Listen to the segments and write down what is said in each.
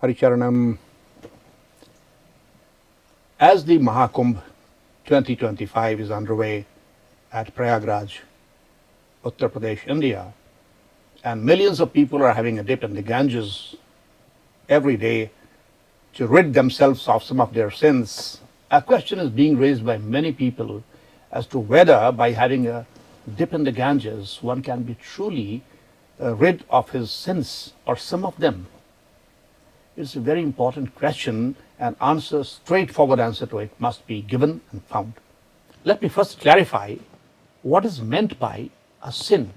Haricharanam. As the Mahakumbh 2025 is underway at Prayagraj, Uttar Pradesh, India, and millions of people are having a dip in the Ganges every day to rid themselves of some of their sins, a question is being raised by many people as to whether by having a dip in the Ganges one can be truly rid of his sins or some of them. It's a very important question, and straightforward answer to it must be given and found. Let me first clarify what is meant by a sin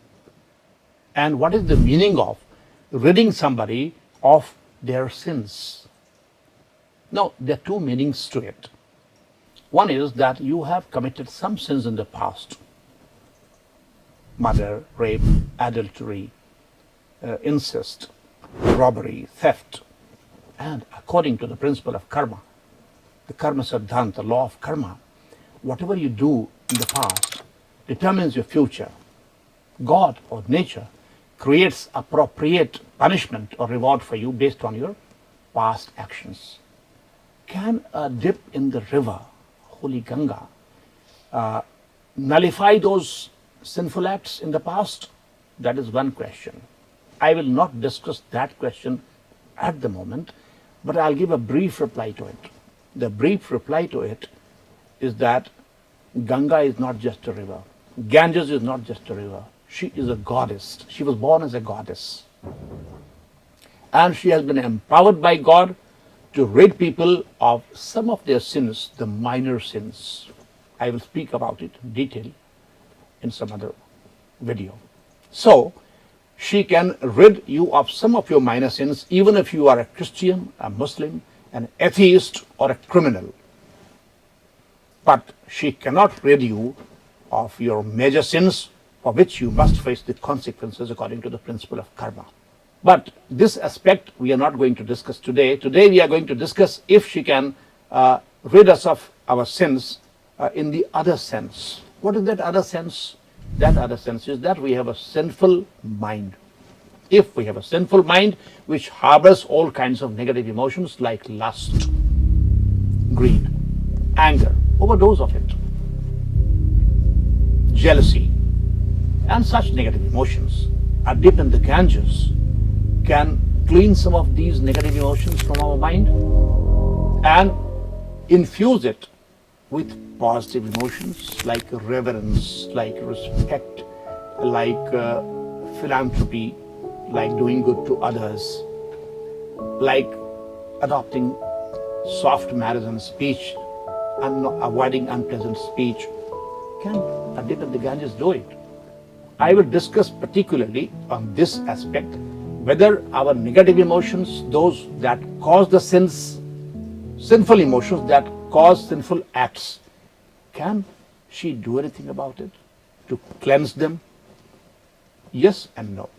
and what is the meaning of ridding somebody of their sins. Now, there are two meanings to it. One is that you have committed some sins in the past: murder, rape, adultery, incest, robbery, theft. And according to the principle of karma, the karma siddhanta, the law of karma, whatever you do in the past determines your future. God or nature creates appropriate punishment or reward for you based on your past actions. Can a dip in the river, Holy Ganga, nullify those sinful acts in the past? That is one question. I will not discuss that question at the moment, but I'll give a brief reply to it. The brief reply to it is that Ganga is not just a river. Ganges is not just a river. She is a goddess. She was born as a goddess. And she has been empowered by God to rid people of some of their sins, the minor sins. I will speak about it in detail in some other video. So, she can rid you of some of your minor sins, even if you are a Christian, a Muslim, an atheist, or a criminal. But she cannot rid you of your major sins, for which you must face the consequences according to the principle of karma. But this aspect we are not going to discuss today. Today we are going to discuss if she can rid us of our sins in the other sense. What is that other sense? That other sense is that we have a sinful mind. If we have a sinful mind which harbors all kinds of negative emotions like lust, greed, anger, overdose of it, jealousy, and such negative emotions, a dip in the Ganges can clean some of these negative emotions from our mind and infuse it with positive emotions like reverence, like respect, like philanthropy, like doing good to others, like adopting soft manners and speech and avoiding unpleasant speech. Can a dip in the Ganges do it? I will discuss particularly on this aspect whether our negative emotions, those that cause the sins, sinful emotions that cause sinful acts, can she do anything about it to cleanse them? Yes and no.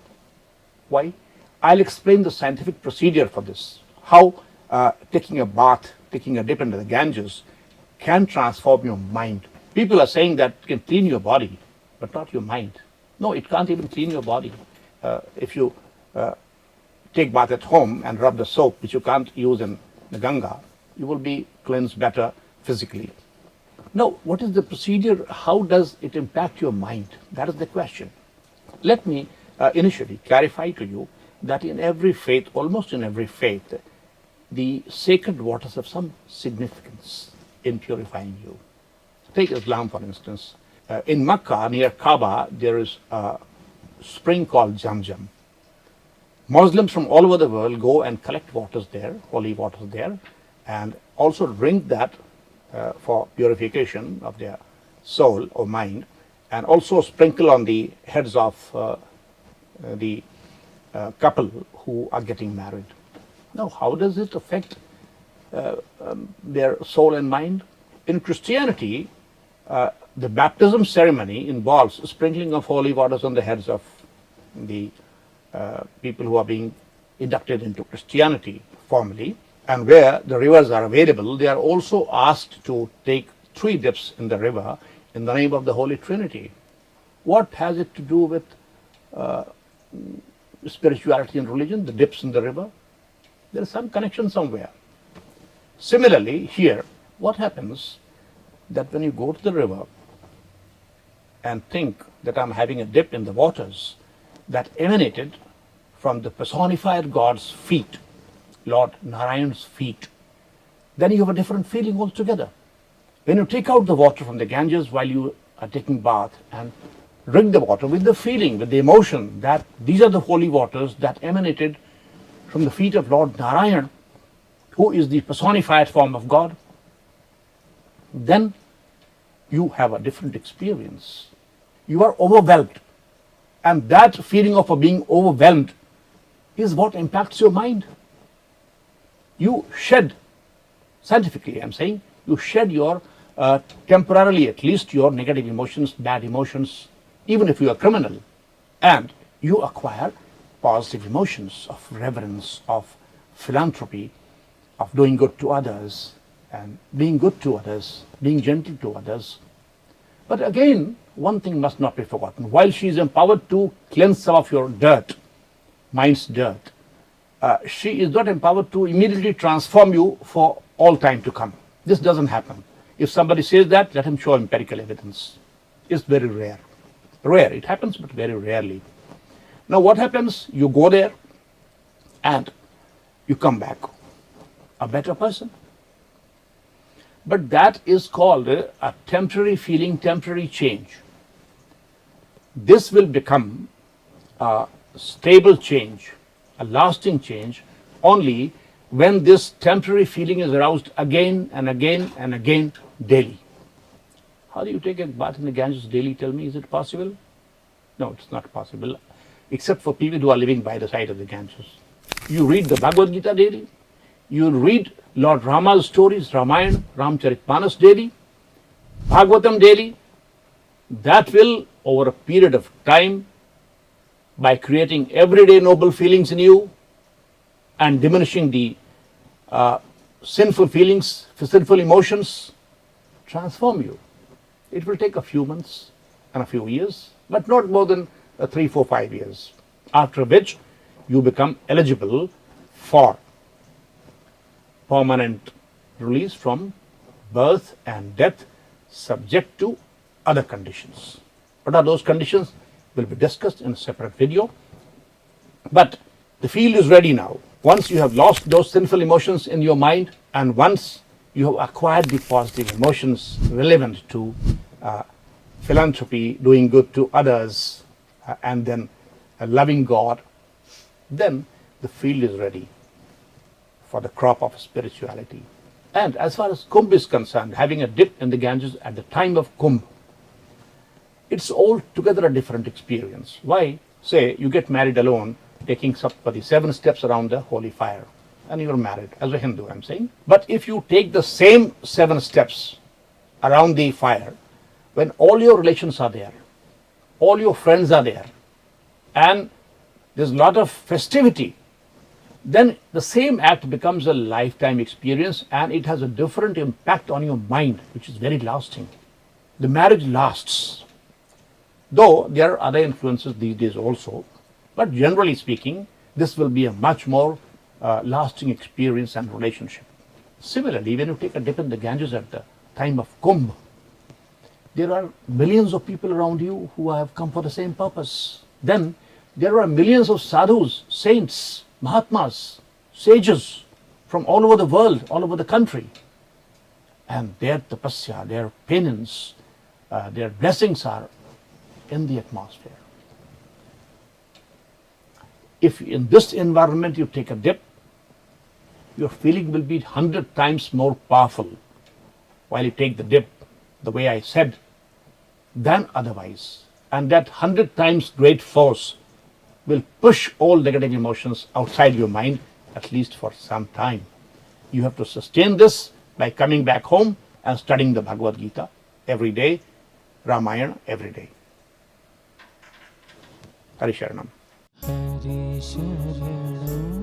Why? I'll explain the scientific procedure for this. How taking a bath, taking a dip into the Ganges can transform your mind. People are saying that it can clean your body, but not your mind. No, it can't even clean your body. If you take bath at home and rub the soap, which you can't use in the Ganga, you will be cleansed better physically. Now, what is the procedure? How does it impact your mind? That is the question. Let me initially clarify to you that in every faith, almost in every faith, the sacred waters have some significance in purifying you. Take Islam, for instance. In Makkah, near Kaaba, there is a spring called Zamzam. Muslims from all over the world go and collect waters there, holy waters there, and also drink that for purification of their soul or mind, and also sprinkle on the heads of the couple who are getting married. Now, how does it affect their soul and mind? In Christianity, the baptism ceremony involves sprinkling of holy waters on the heads of the people who are being inducted into Christianity formally, and where the rivers are available, they are also asked to take 3 dips in the river in the name of the Holy Trinity. What has it to do with spirituality and religion, the dips in the river? There is some connection somewhere. Similarly, here, what happens that when you go to the river and think that I'm having a dip in the waters that emanated from the personified God's feet, Lord Narayan's feet, then you have a different feeling altogether. When you take out the water from the Ganges while you are taking bath and drink the water with the feeling, with the emotion that these are the holy waters that emanated from the feet of Lord Narayan, who is the personified form of God, then you have a different experience. You are overwhelmed. And that feeling of being overwhelmed is what impacts your mind. You shed, scientifically I'm saying, you shed your, temporarily at least, your negative emotions, bad emotions, even if you are criminal, and you acquire positive emotions of reverence, of philanthropy, of doing good to others, and being good to others, being gentle to others. But again, one thing must not be forgotten. While she is empowered to cleanse some of your dirt, mind's dirt, she is not empowered to immediately transform you for all time to come. This doesn't happen. If somebody says that, let him show empirical evidence. It's very rare. Rare. It happens, but very rarely. Now what happens? You go there and you come back a better person. But that is called a temporary feeling, temporary change. This will become a stable change, a lasting change, only when this temporary feeling is aroused again and again and again daily. How do you take a bath in the Ganges daily? Tell me, is it possible? No, it's not possible, except for people who are living by the side of the Ganges. You read the Bhagavad Gita daily. You read Lord Rama's stories, Ramayana, Ramcharitmanas daily, Bhagavatam daily. That will, over a period of time, by creating everyday noble feelings in you and diminishing the sinful feelings, sinful emotions, transform you. It will take a few months and a few years, but not more than 3, 4, 5 years, after which you become eligible for permanent release from birth and death, subject to other conditions. What are those conditions will be discussed in a separate video. But the field is ready now. Once you have lost those sinful emotions in your mind, and once you have acquired the positive emotions relevant to philanthropy, doing good to others, and then loving God, then the field is ready for the crop of spirituality. And as far as Kumbh is concerned, having a dip in the Ganges at the time of Kumbh, it's altogether a different experience. Why? Say you get married alone, taking the 7 steps around the holy fire, and you're married, as a Hindu I'm saying. But if you take the same 7 steps around the fire, when all your relations are there, all your friends are there, and there's a lot of festivity, then the same act becomes a lifetime experience, and it has a different impact on your mind, which is very lasting. The marriage lasts, though there are other influences these days also, but generally speaking, this will be a much more lasting experience and relationship. Similarly, when you take a dip in the Ganges at the time of Kumbh, there are millions of people around you who have come for the same purpose. Then there are millions of sadhus, saints, Mahatmas, sages from all over the world, all over the country. And their tapasya, their penance, their blessings are in the atmosphere. If in this environment you take a dip, your feeling will be 100 times more powerful while you take the dip, the way I said, than otherwise. And that 100 times great force will push all negative emotions outside your mind, at least for some time. You have to sustain this by coming back home and studying the Bhagavad Gita every day, Ramayana every day. Hari Sharanam. Hari Sharanam.